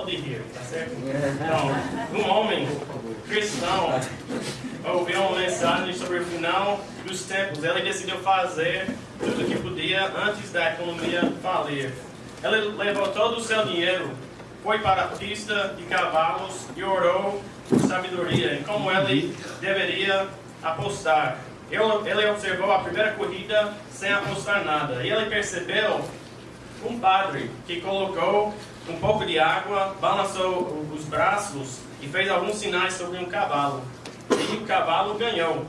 pode rir, tá certo? Então, um homem cristão ouviu uma mensagem sobre o final dos tempos. Ele decidiu fazer tudo o que podia antes da economia falir. Ele levou todo o seu dinheiro, foi para a pista de cavalos e orou por sabedoria em como ele deveria apostar. Ele observou a primeira corrida sem apostar nada. E ele percebeu um padre que colocou um pouco de água, balançou os braços e fez alguns sinais sobre um cavalo. E o cavalo ganhou.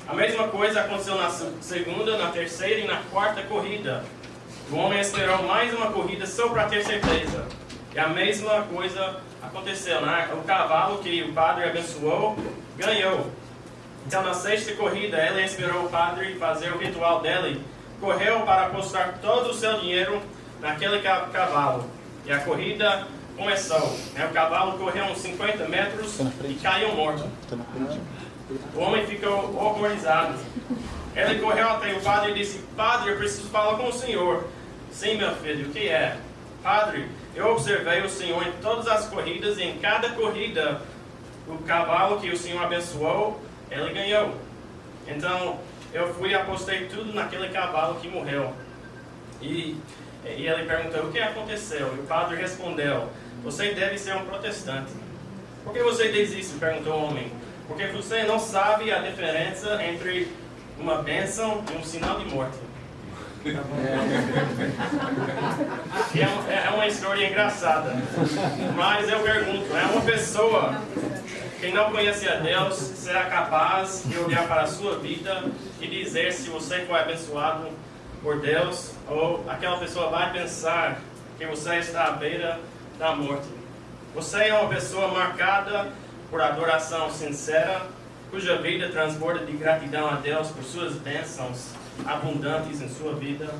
A mesma coisa aconteceu na segunda, na terceira e na quarta corrida. O homem esperou mais uma corrida só para ter certeza. E a mesma coisa aconteceu, né? O cavalo que o padre abençoou ganhou. Então, na sexta corrida, ele esperou o padre fazer o ritual dele, correu para apostar todo o seu dinheiro naquele cavalo. E a corrida começou. O cavalo correu uns 50 metros e caiu morto. O homem ficou horrorizado. Ele correu até o padre e disse: Padre, eu preciso falar com o senhor. Sim, meu filho, o que é? Padre, eu observei o senhor em todas as corridas e em cada corrida o cavalo que o senhor abençoou, ele ganhou. Então, eu fui e apostei tudo naquele cavalo que morreu. E ele perguntou: o que aconteceu? E o padre respondeu: você deve ser um protestante. Por que você diz isso? Perguntou o homem. Porque você não sabe a diferença entre uma bênção e um sinal de morte. É uma história engraçada. Mas eu pergunto: é uma pessoa que não conhece a Deus será capaz de olhar para a sua vida e dizer se você foi abençoado por Deus, ou aquela pessoa vai pensar que você está à beira da morte? Você é uma pessoa marcada por adoração sincera, cuja vida transborda de gratidão a Deus por suas bênçãos abundantes em sua vida.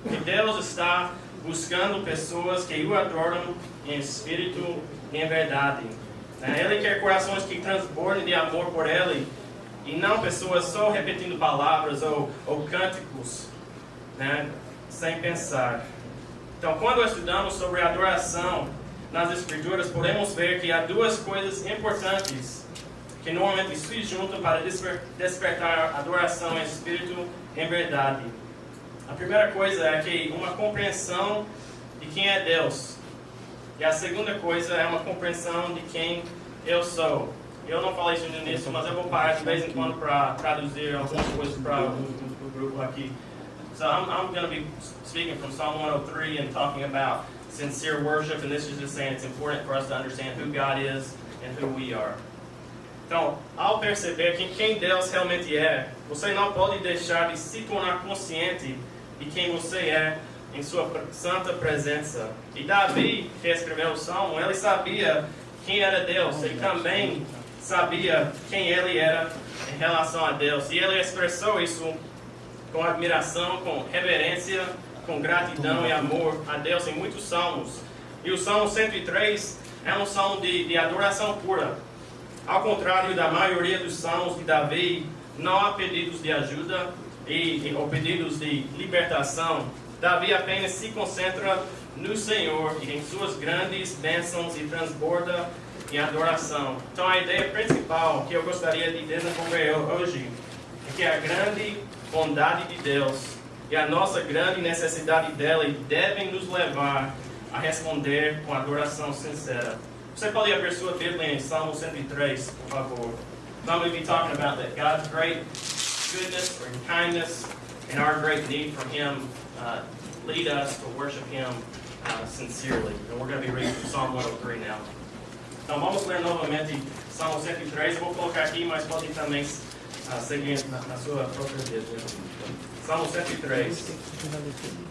E Deus está buscando pessoas que o adoram em espírito e em verdade. Ele quer corações que transbordem de amor por Ele, e não pessoas só repetindo palavras ou cânticos, sem pensar. Então, quando estudamos sobre adoração nas Escrituras, podemos ver que há duas coisas importantes que normalmente se juntam para despertar adoração em espírito e em verdade. A primeira coisa é que uma compreensão de quem é Deus. E a segunda coisa é uma compreensão de quem eu sou. Eu não falei isso no início, mas eu vou parar de vez em quando para traduzir algumas coisas para o grupo aqui. So I'm going to be speaking from Psalm 103 and talking about sincere worship, and this is just saying it's important for us to understand who God is and who we are. Então, ao perceber quem Deus realmente é, você não pode deixar de se tornar consciente de quem você é em sua santa presença. E Davi, que escreveu o Salmo, ele sabia quem era Deus. Ele também sabia quem ele era em relação a Deus. E ele expressou isso com admiração, com reverência, com gratidão e amor a Deus em muitos salmos. E o Salmo 103 é um salmo de adoração pura. Ao contrário da maioria dos salmos de Davi, não há pedidos de ajuda ou pedidos de libertação. Davi apenas se concentra no Senhor e em suas grandes bênçãos e transborda em adoração. Então a ideia principal que eu gostaria de desenvolver hoje é que a grande bondade de Deus e a nossa grande necessidade dele devem nos levar a responder com adoração sincera. Você pode abrir sua Bíblia em Salmo 103, por favor. I'm going to be talking about that God's great goodness and kindness and our great need for Him lead us to worship Him sincerely. And we're going to be reading from Psalm 103 now. Então vamos ler novamente Salmo 103. Eu vou colocar aqui, mas pode também seguir na sua própria Bíblia. Salmo 103.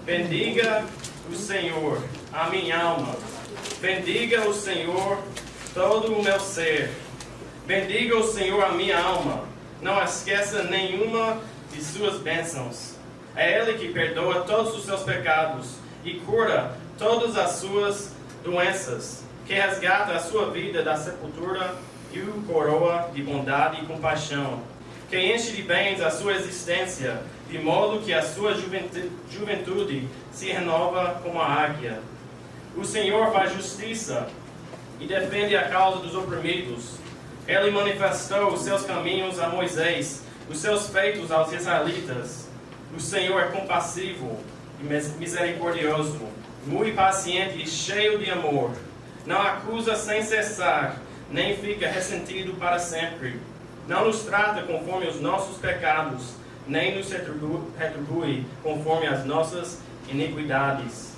Bendiga o Senhor, a minha alma. Bendiga o Senhor, todo o meu ser. Bendiga o Senhor, a minha alma. Não esqueça nenhuma de suas bênçãos. É Ele que perdoa todos os seus pecados e cura todas as suas doenças, que resgata a sua vida da sepultura e o coroa de bondade e compaixão, que enche de bens a sua existência, de modo que a sua juventude se renova como a águia. O Senhor faz justiça e defende a causa dos oprimidos. Ele manifestou os seus caminhos a Moisés, os seus feitos aos israelitas. O Senhor é compassivo e misericordioso, muito paciente e cheio de amor. Não acusa sem cessar, nem fica ressentido para sempre. Não nos trata conforme os nossos pecados, nem nos retribui conforme as nossas iniquidades.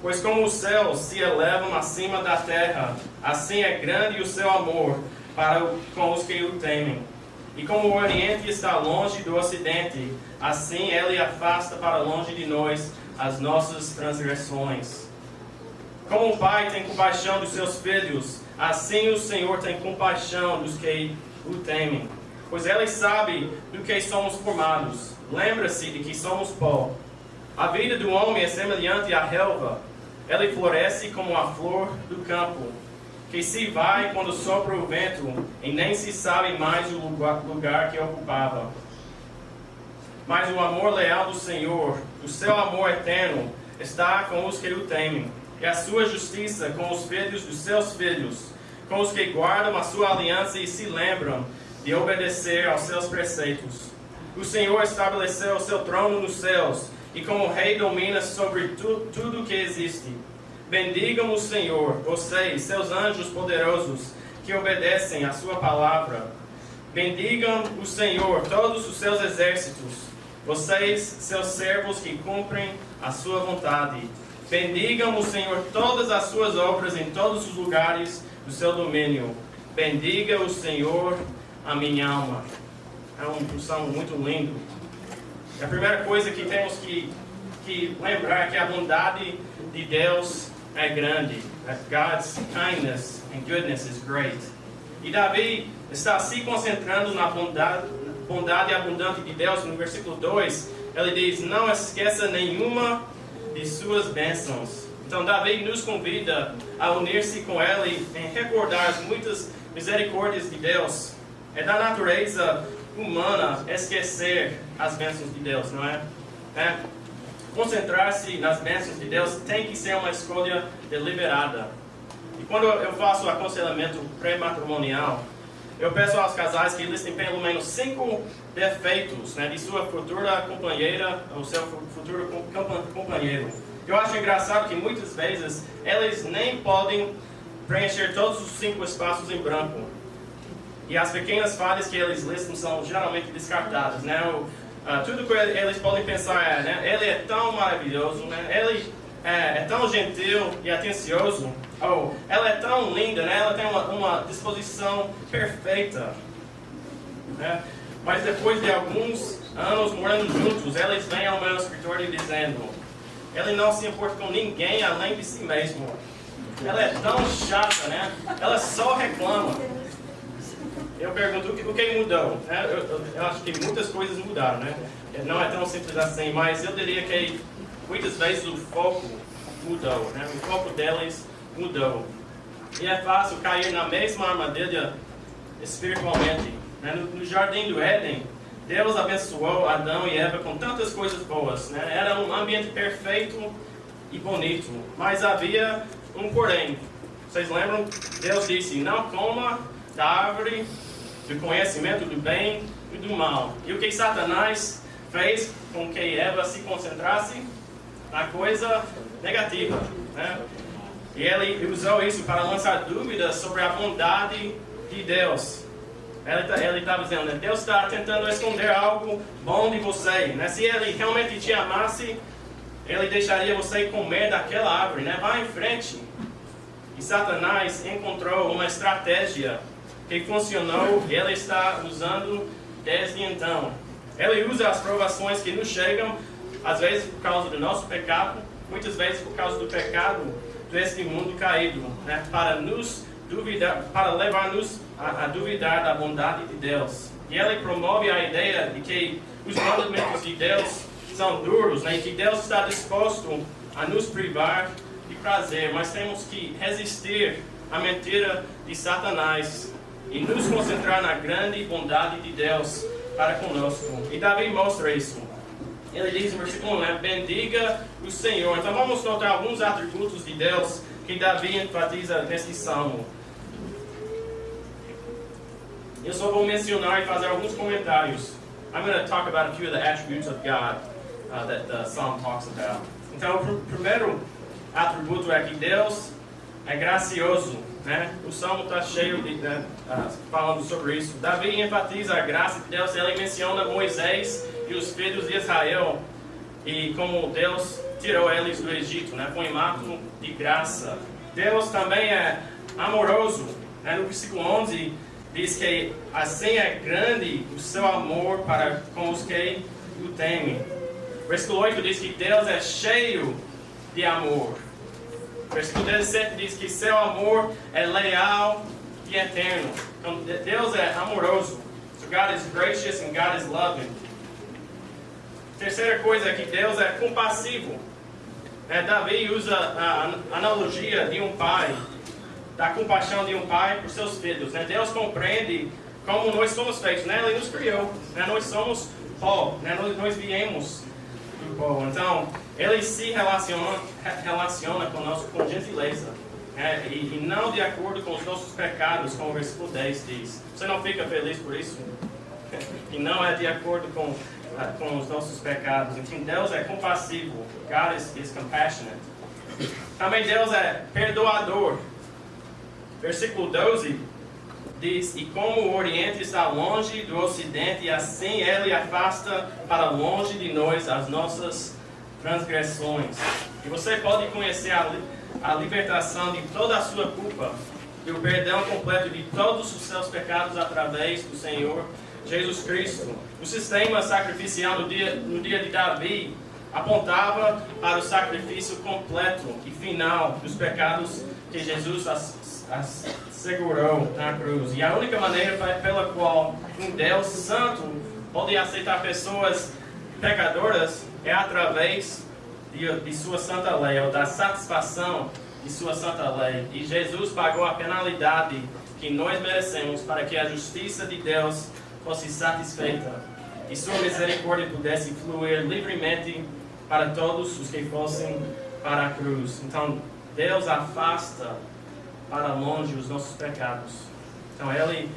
Pois como os céus se elevam acima da terra, assim é grande o seu amor com os que o temem. E como o Oriente está longe do Ocidente, assim ele afasta para longe de nós as nossas transgressões. Como o Pai tem compaixão dos seus filhos, assim o Senhor tem compaixão dos que o temem. Pois ele sabe do que somos formados. Lembra-se de que somos pó. A vida do homem é semelhante à relva. Ele floresce como a flor do campo, que se vai quando sopra o vento, e nem se sabe mais o lugar que ocupava. Mas o amor leal do Senhor, o seu amor eterno, está com os que o temem, e a sua justiça com os filhos dos seus filhos, com os que guardam a sua aliança e se lembram de obedecer aos seus preceitos. O Senhor estabeleceu o seu trono nos céus, e como rei domina sobre tudo que existe. Bendigam o Senhor, vocês, seus anjos poderosos, que obedecem à sua palavra. Bendigam o Senhor, todos os seus exércitos, vocês, seus servos que cumprem a sua vontade. Bendigam o Senhor todas as suas obras em todos os lugares do seu domínio. Bendiga o Senhor a minha alma. É um salmo muito lindo. A primeira coisa que temos que lembrar é que a bondade de Deus é grande. That God's kindness and goodness is great. E Davi está se concentrando na bondade abundante de Deus. No versículo 2, ele diz: não esqueça nenhuma de suas bênçãos. Então Davi nos convida a unir-se com ele em recordar as muitas misericórdias de Deus. É da natureza humana esquecer as bênçãos de Deus, não é? Concentrar-se nas bênçãos de Deus tem que ser uma escolha deliberada. E quando eu faço aconselhamento pré-matrimonial, eu peço aos casais que listem pelo menos 5 defeitos, de sua futura companheira ou seu futuro companheiro. Eu acho engraçado que muitas vezes eles nem podem preencher todos os 5 espaços em branco. E as pequenas falhas que eles listam são geralmente descartadas, tudo que eles podem pensar ele é tão maravilhoso, ele é tão gentil e atencioso, ou ela é tão linda, ela tem uma disposição perfeita. Mas depois de alguns anos morando juntos, eles vêm ao meu escritório dizendo: ele não se importa com ninguém além de si mesmo. Ela é tão chata, ela só reclama. Eu pergunto o que mudou. Eu acho que muitas coisas mudaram, Não é tão simples assim, mas eu diria que muitas vezes o foco mudou, O foco deles mudou. E é fácil cair na mesma armadilha espiritualmente. No jardim do Éden, Deus abençoou Adão e Eva com tantas coisas boas, Era um ambiente perfeito e bonito, mas havia um porém. Vocês lembram? Deus disse: não coma da árvore do conhecimento do bem e do mal. E o que Satanás fez com que Eva se concentrasse na coisa negativa, E ele usou isso para lançar dúvidas sobre a bondade de Deus. Ele estava dizendo: Deus está tentando esconder algo bom de você, Se ele realmente te amasse, ele deixaria você comer daquela árvore, Vá em frente. E Satanás encontrou uma estratégia que funcionou e ele está usando desde então. Ele usa as provações que nos chegam, às vezes por causa do nosso pecado, muitas vezes por causa do pecado deste mundo caído, para levar-nos a duvidar da bondade de Deus. E ele promove a ideia de que os mandamentos de Deus são duros, e que Deus está disposto a nos privar de prazer, mas temos que resistir à mentira de Satanás e nos concentrar na grande bondade de Deus para conosco. E Davi mostra isso. Ele diz no versículo 1, bendiga o Senhor. Então vamos notar alguns atributos de Deus que que Davi enfatiza neste salmo. Eu só vou mencionar e fazer alguns comentários. I'm going to talk about a few of the attributes of God that the psalm talks about. Então, o primeiro atributo é que Deus é gracioso, né? O salmo está cheio de falando sobre isso. Davi enfatiza a graça de Deus. Ele menciona Moisés e os filhos de Israel e como Deus tirou eles do Egito, né? Foi um ato de graça. Deus também é amoroso, né? No versículo 11 diz que assim é grande o seu amor para com os que o temem. Versículo 8 diz que Deus é cheio de amor. Versículo 17 diz que seu amor é leal e eterno. Então, Deus é amoroso. So God is gracious and God is loving. Terceira coisa é que Deus é compassivo. Davi usa a analogia de um pai, da compaixão de um pai por seus filhos. Deus compreende como nós somos feitos. Ele nos criou. Nós somos pó. Nós viemos do pó. Então, Ele se relaciona conosco com gentileza. E não de acordo com os nossos pecados, como o versículo 10 diz. Você não fica feliz por isso? E não é de acordo com os nossos pecados. Então, Deus é compassivo. God is compassionate. Também Deus é perdoador. Versículo 12 diz: e como o Oriente está longe do Ocidente, assim Ele afasta para longe de nós as nossas transgressões. E você pode conhecer a libertação de toda a sua culpa e o perdão completo de todos os seus pecados através do Senhor Jesus Cristo. O sistema sacrificial no dia de Davi apontava para o sacrifício completo e final dos pecados que Jesus assegurou na cruz. E a única maneira pela qual um Deus santo pode aceitar pessoas pecadoras é através de sua santa lei, ou da satisfação de sua santa lei. E Jesus pagou a penalidade que nós merecemos para que a justiça de Deus fosse satisfeita e sua misericórdia pudesse fluir livremente para todos os que fossem para a cruz. Então, Deus afasta para longe os nossos pecados. Então, Ele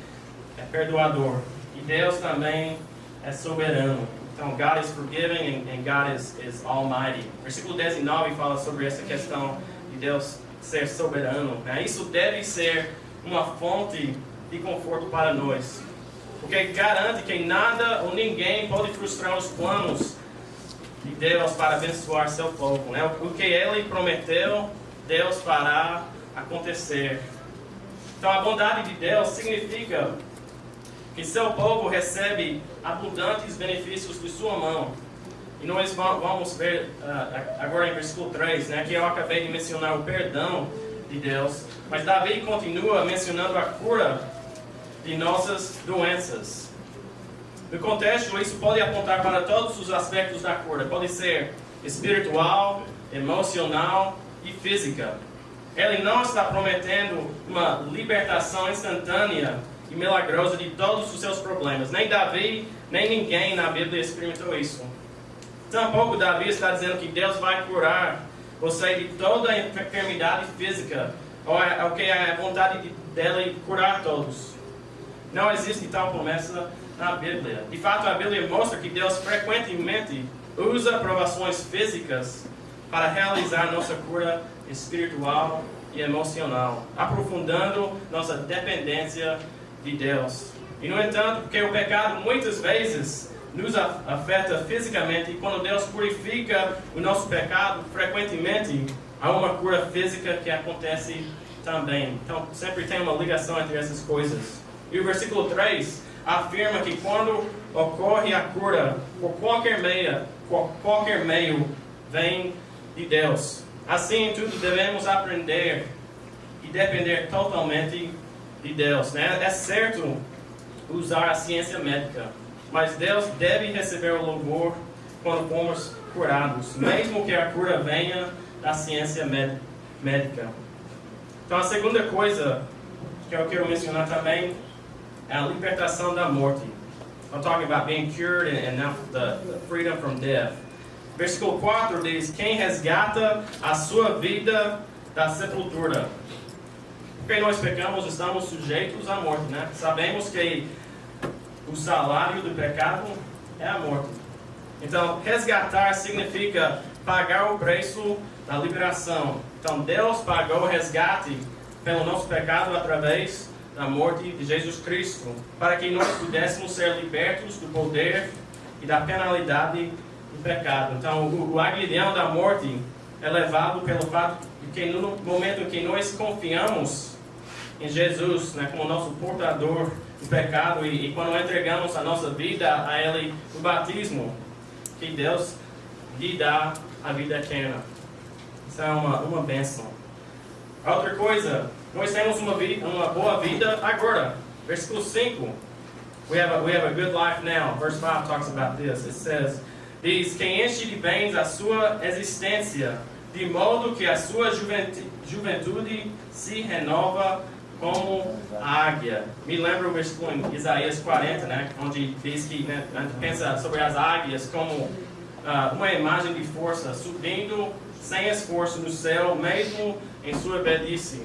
é perdoador. E Deus também é soberano. Então, God is forgiving and God is almighty. Versículo 19 fala sobre essa questão de Deus ser soberano. Isso deve ser uma fonte de conforto para nós. Porque garante que nada ou ninguém pode frustrar os planos de Deus para abençoar seu povo. O que Ele prometeu, Deus fará acontecer. Então, a bondade de Deus significa que seu povo recebe abundantes benefícios de sua mão. E nós vamos ver agora em versículo 3, que eu acabei de mencionar o perdão de Deus. Mas Davi continua mencionando a cura de nossas doenças. No contexto, isso pode apontar para todos os aspectos da cura. Pode ser espiritual, emocional e física. Ele não está prometendo uma libertação instantânea e milagrosa de todos os seus problemas. Nem Davi, nem ninguém na Bíblia experimentou isso. Tampouco Davi está dizendo que Deus vai curar você de toda a enfermidade física, ou que é a vontade dele curar todos. Não existe tal promessa na Bíblia. De fato, a Bíblia mostra que Deus frequentemente usa provações físicas para realizar nossa cura espiritual e emocional, aprofundando nossa dependência de Deus. E, no entanto, porque o pecado muitas vezes nos afeta fisicamente, e quando Deus purifica o nosso pecado, frequentemente há uma cura física que acontece também. Então, sempre tem uma ligação entre essas coisas. E o versículo 3 afirma que quando ocorre a cura, por qualquer meio, vem de Deus. Assim, tudo devemos aprender e depender totalmente de Deus. É certo usar a ciência médica, mas Deus deve receber o louvor quando formos curados, mesmo que a cura venha da ciência médica. Então, a segunda coisa que eu quero mencionar também é a libertação da morte. I'm talking about being cured and now the freedom from death. Versículo 4 diz: quem resgata a sua vida da sepultura. Porque nós pecamos, estamos sujeitos à morte, né? Sabemos que o salário do pecado é a morte. Então, resgatar significa pagar o preço da liberação. Então, Deus pagou o resgate pelo nosso pecado através da morte de Jesus Cristo, para que nós pudéssemos ser libertos do poder e da penalidade do pecado. Então, o aguilhão da morte é levado pelo fato de que no momento em que nós confiamos em Jesus, né, como nosso portador do pecado, e quando entregamos a nossa vida a Ele no batismo, que Deus lhe dá a vida eterna. Isso é uma bênção. Outra coisa, nós temos uma boa vida agora. Versículo 5. We have a good life now. Verse 5 talks about this. It says, diz, quem enche de bens a sua existência, de modo que a sua juventude se renova como a águia. Me lembra o versículo em Isaías 40, né, onde diz que, né, a gente pensa sobre as águias como uma imagem de força, subindo sem esforço no céu, mesmo em sua velhice.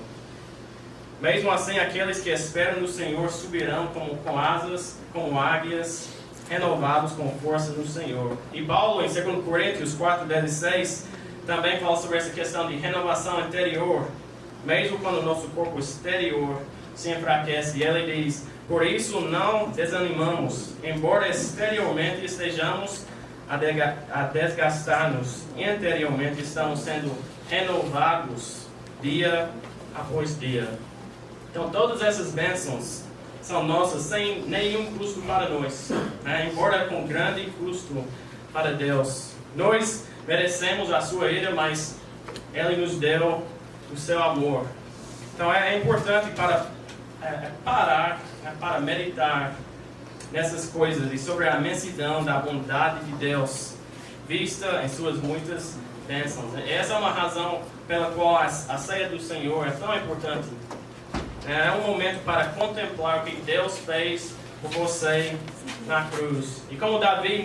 Mesmo assim, aqueles que esperam no Senhor subirão com asas, como águias, renovados com força no Senhor. E Paulo, em 2 Coríntios 4:16, também fala sobre essa questão de renovação interior. Mesmo quando o nosso corpo exterior se enfraquece, ele diz, por isso não desanimamos, embora exteriormente estejamos a desgastar-nos, interiormente estamos sendo renovados dia após dia. Então todas essas bênçãos são nossas sem nenhum custo para nós, né? Embora com grande custo para Deus. Nós merecemos a sua ira, mas Ele nos deu o seu amor. Então é importante parar, para meditar nessas coisas e sobre a imensidão da bondade de Deus vista em suas muitas bênçãos. Essa é uma razão pela qual a ceia do Senhor é tão importante. É um momento para contemplar o que Deus fez por você na cruz. E como Davi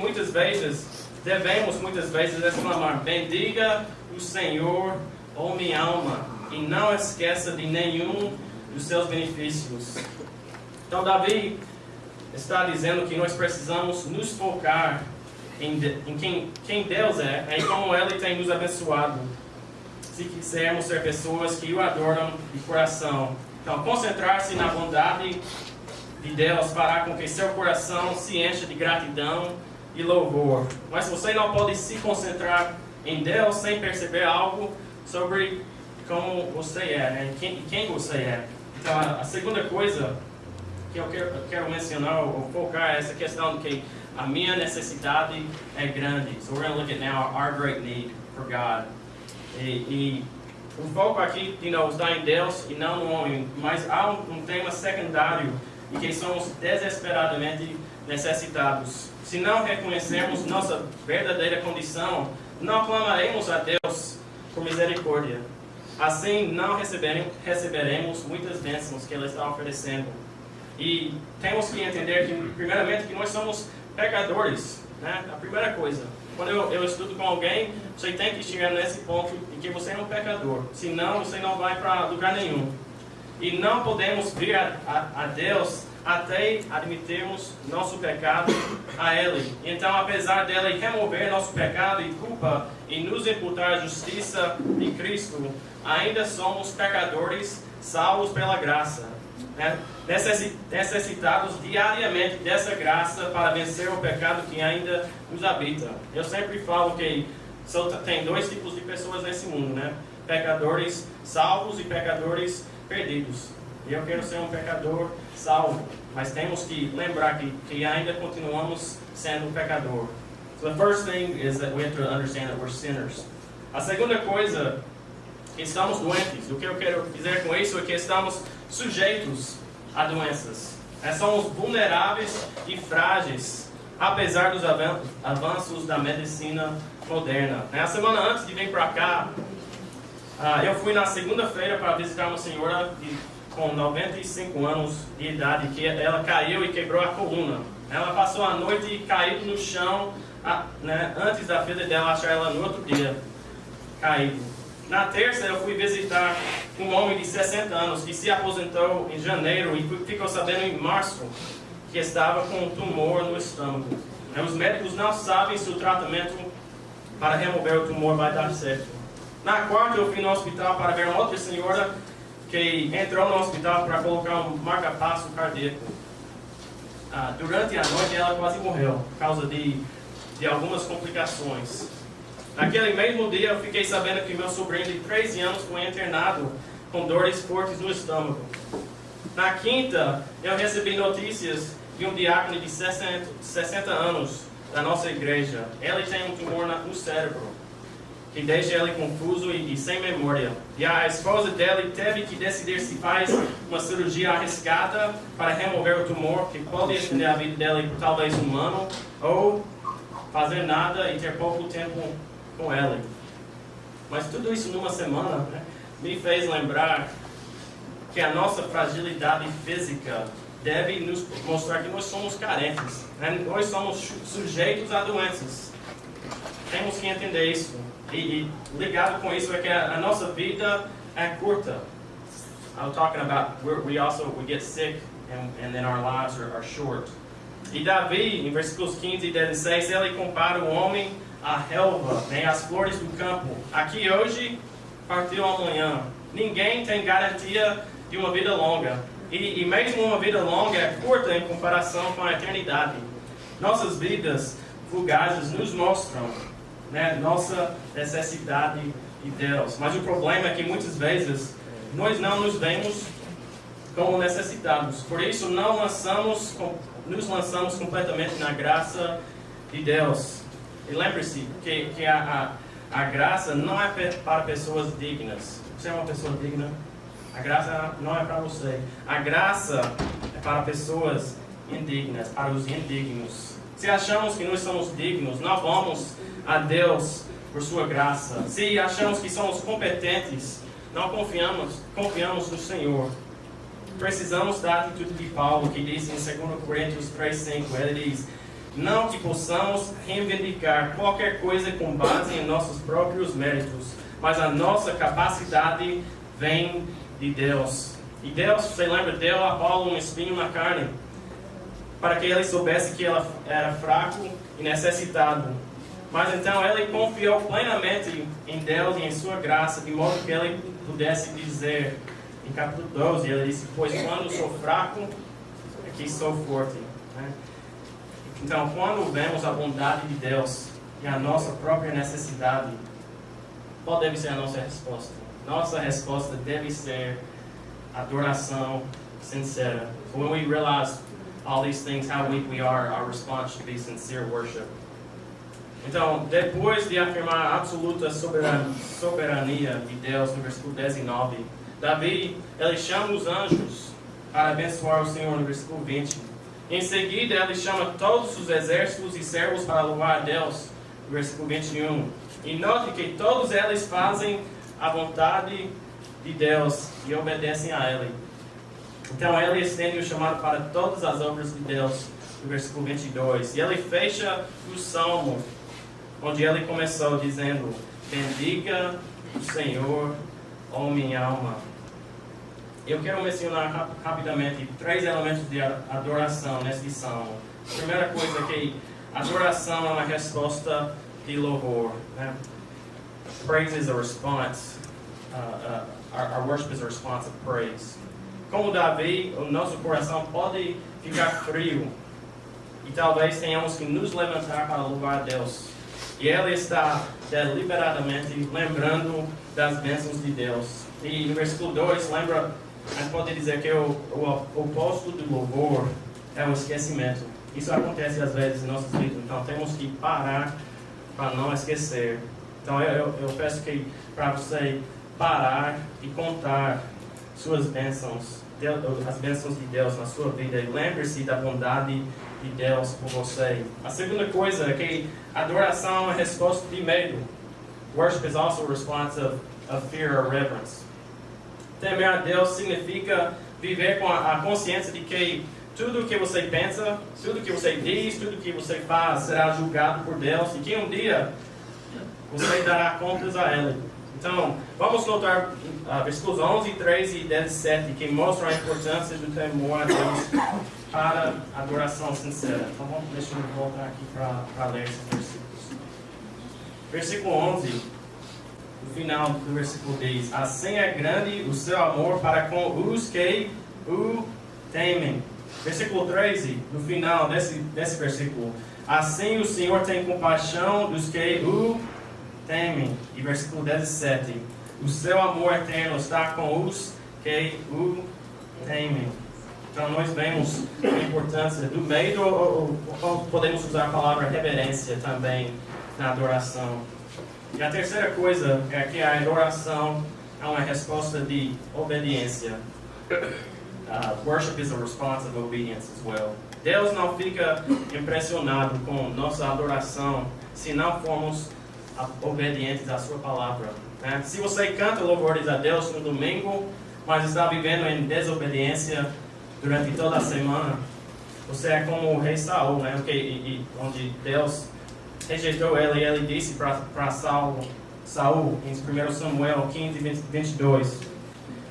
devemos muitas vezes exclamar, bendiga o Senhor, ó minha alma, e não esqueça de nenhum dos seus benefícios. Então Davi está dizendo que nós precisamos nos focar em quem Deus é e como Ele tem nos abençoado, se quisermos ser pessoas que o adoram de coração. Então, concentrar-se na bondade de Deus fará com que seu coração se encha de gratidão e louvor. Mas você não pode se concentrar em Deus sem perceber algo sobre como você é, né? Quem você é. Então, a segunda coisa que eu quero mencionar ou focar é essa questão de que a minha necessidade é grande. So we're going to look at now our great need for God. E o foco aqui, está em Deus e não no homem. Mas há um tema secundário de que somos desesperadamente necessitados. Se não reconhecermos nossa verdadeira condição, não clamaremos a Deus por misericórdia. Assim, não receberemos muitas bênçãos que Ele está oferecendo. E temos que entender que, primeiramente, que nós somos pecadores, né? A primeira coisa. Quando eu estudo com alguém, você tem que chegar nesse ponto em que você é um pecador. Senão, você não vai para lugar nenhum. E não podemos vir a Deus até admitirmos nosso pecado a Ele. Então, apesar dele remover nosso pecado e culpa e nos imputar a justiça de Cristo, ainda somos pecadores salvos pela graça, né? Necessitados diariamente dessa graça para vencer o pecado que ainda nos habita. Eu sempre falo que só tem dois tipos de pessoas nesse mundo, né? Pecadores salvos e pecadores perdidos. E eu quero ser um pecador salvo, mas temos que lembrar que ainda continuamos sendo pecador. So the first thing is that we have to understand that we're sinners. A segunda coisa, que estamos doentes. O que eu quero dizer com isso é que estamos sujeitos a doenças. Somos vulneráveis e frágeis, apesar dos avanços da medicina moderna. A semana antes de vir para cá, eu fui na segunda-feira para visitar uma senhora com 95 anos de idade, que ela caiu e quebrou a coluna. Ela passou a noite caído no chão, né, antes da filha dela achar ela no outro dia, caído. Na terça, eu fui visitar um homem de 60 anos que se aposentou em janeiro e ficou sabendo em março que estava com um tumor no estômago. Os médicos não sabem se o tratamento para remover o tumor vai dar certo. Na quarta, eu fui no hospital para ver uma outra senhora que entrou no hospital para colocar um marca-passo cardíaco. Durante a noite, ela quase morreu por causa de algumas complicações. Naquele mesmo dia, eu fiquei sabendo que meu sobrinho de 13 anos foi internado com dores fortes no estômago. Na quinta, eu recebi notícias de um diácono de 60 anos da nossa igreja. Ele tem um tumor no cérebro, que deixa ele confuso e sem memória. E a esposa dele teve que decidir se faz uma cirurgia arriscada para remover o tumor, que pode estender a vida dele por talvez um ano, ou fazer nada e ter pouco tempo com ele. Mas tudo isso numa semana, me fez lembrar que a nossa fragilidade física deve nos mostrar que nós somos carentes. Nós somos sujeitos a doenças. Temos que entender isso. E ligado com isso é que a nossa vida é curta. I'm talking about we get sick and then our lives are short. E Davi, em versículos 15 e 16, ele compara o homem à relva, às flores do campo. Aqui hoje, partiu amanhã. Ninguém tem garantia de uma vida longa. E mesmo uma vida longa é curta em comparação com a eternidade. Nossas vidas fugazes nos mostram nossa necessidade de Deus. Mas o problema é que muitas vezes nós não nos vemos como necessitados. Por isso nos lançamos completamente na graça de Deus. E lembre-se que a graça não é para pessoas dignas. Você é uma pessoa digna? A graça não é para você. A graça é para pessoas indignas, para os indignos. Se achamos que nós somos dignos, não vamos a Deus por sua graça. Se achamos que somos competentes, não confiamos no Senhor. Precisamos da atitude de Paulo, que diz em 2 Coríntios 3:5, ele diz: não que possamos reivindicar qualquer coisa com base em nossos próprios méritos, mas a nossa capacidade vem de Deus. E Deus, você lembra, deu a Paulo um espinho na carne, para que ele soubesse que ele era fraco e necessitado. Mas então ele confiou plenamente em Deus e em sua graça, de modo que ele pudesse dizer, em capítulo 12, ele disse: pois quando sou fraco, é que sou forte. Então, quando vemos a bondade de Deus e a nossa própria necessidade, qual deve ser a nossa resposta? Nossa resposta deve ser adoração sincera. When we realize all these things, how weak we are, our response should be sincere worship. Então, depois de afirmar a absoluta soberania de Deus, no versículo 19, Davi, ele chama os anjos para abençoar o Senhor, no versículo 20. Em seguida, ele chama todos os exércitos e servos para louvar a Deus, no versículo 21. E note que todos eles fazem a vontade de Deus e obedecem a Ele. Então, ele estende o chamado para todas as obras de Deus, no versículo 22. E ele fecha o salmo, onde ele começou dizendo: bendiga o Senhor, ó minha alma. Eu quero mencionar rapidamente 3 elementos de adoração nesse salmo. A primeira coisa é que adoração é uma resposta de louvor. Praise is a response. Our worship is a response of praise. Como Davi, o nosso coração pode ficar frio e talvez tenhamos que nos levantar para louvar a Deus. E ele está deliberadamente lembrando das bênçãos de Deus. E no versículo 2, a gente pode dizer que o oposto do louvor é o esquecimento. Isso acontece às vezes em nossas vidas, então temos que parar para não esquecer. Então eu peço que para você parar e contar suas bênçãos, as bênçãos de Deus na sua vida, e lembre-se da bondade de Deus por você. A segunda coisa é que adoração é uma resposta de medo. Worship is also a response of fear or reverence. Temer a Deus significa viver com a consciência de que tudo o que você pensa, tudo o que você diz, tudo o que você faz será julgado por Deus e que um dia você dará contas a Ele. Então, vamos notar versículos 11, 13 e 17, que mostram a importância do temor a Deus para a adoração sincera. Então, deixa eu voltar aqui para ler esses versículos. Versículo 11, no final do versículo diz: assim é grande o seu amor para com os que o temem. Versículo 13, no final desse versículo: assim o Senhor tem compaixão dos que o temem. E versículo 17: o seu amor eterno está com os que o temem. Então nós vemos a importância do medo, ou podemos usar a palavra reverência também na adoração. E a terceira coisa é que a adoração é uma resposta de obediência. Worship is a response of obedience as well. Deus não fica impressionado com nossa adoração se não formos obedientes à sua palavra, né? Se você canta louvores a Deus no domingo, mas está vivendo em desobediência durante toda a semana, você é como o rei Saul, né? Onde Deus rejeitou ele e ele disse para Saul, em 1 Samuel 15, 22: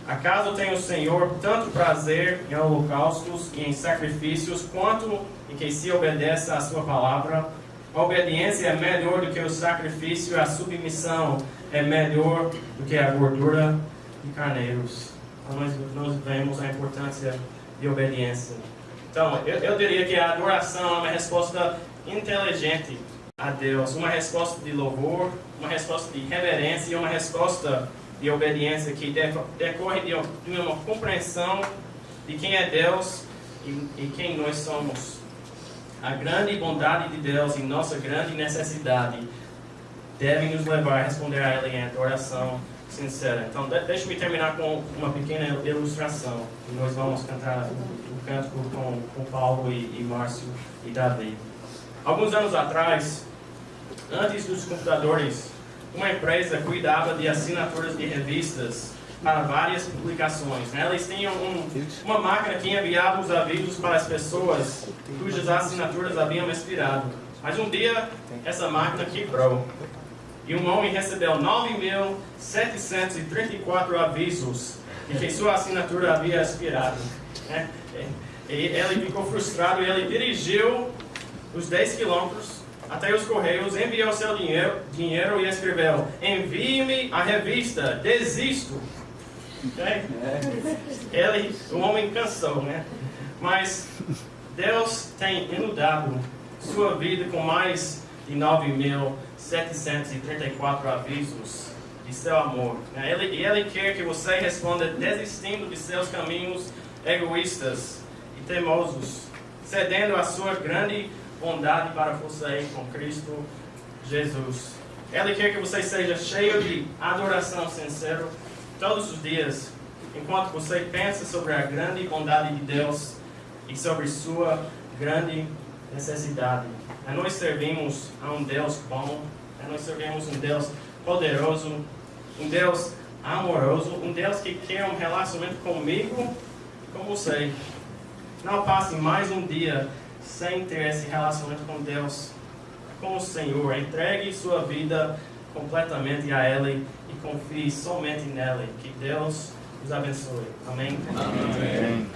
acaso tem o Senhor tanto prazer em holocaustos e em sacrifícios, quanto em que se obedeça à sua palavra? A obediência é melhor do que o sacrifício, a submissão é melhor do que a gordura de carneiros. Então, nós vemos a importância de obediência. Então, eu diria que a adoração é uma resposta inteligente a Deus, uma resposta de louvor, uma resposta de reverência e uma resposta de obediência que decorre de uma compreensão de quem é Deus e quem nós somos. A grande bondade de Deus e nossa grande necessidade devem nos levar a responder a Ele em adoração sincera. Então, deixe-me terminar com uma pequena ilustração. E nós vamos cantar o cântico com Paulo e Márcio e Davi. Alguns anos atrás, antes dos computadores, uma empresa cuidava de assinaturas de revistas para várias publicações, né? Eles tinham uma máquina que enviava os avisos para as pessoas cujas assinaturas haviam expirado. Mas um dia, essa máquina quebrou. E um homem recebeu 9.734 avisos de que sua assinatura havia expirado, né? E ele ficou frustrado e ele dirigiu os 10 quilômetros até os Correios, enviou seu dinheiro e escreveu: envie-me a revista, desisto. Okay? O homem cansou, né? Mas Deus tem inundado sua vida com mais de 9.734 avisos de seu amor, né? Ele quer que você responda desistindo de seus caminhos egoístas e teimosos, cedendo a sua grande bondade para você com Cristo Jesus. Ele quer que você seja cheio de adoração sincera todos os dias, enquanto você pensa sobre a grande bondade de Deus e sobre sua grande necessidade. Nós servimos a um Deus bom, nós servimos um Deus poderoso, um Deus amoroso, um Deus que quer um relacionamento comigo, com você. Não passe mais um dia sem ter esse relacionamento com Deus, com o Senhor. Entregue sua vida completamente a Ele e confie somente nele. Que Deus os abençoe. Amém? Amém.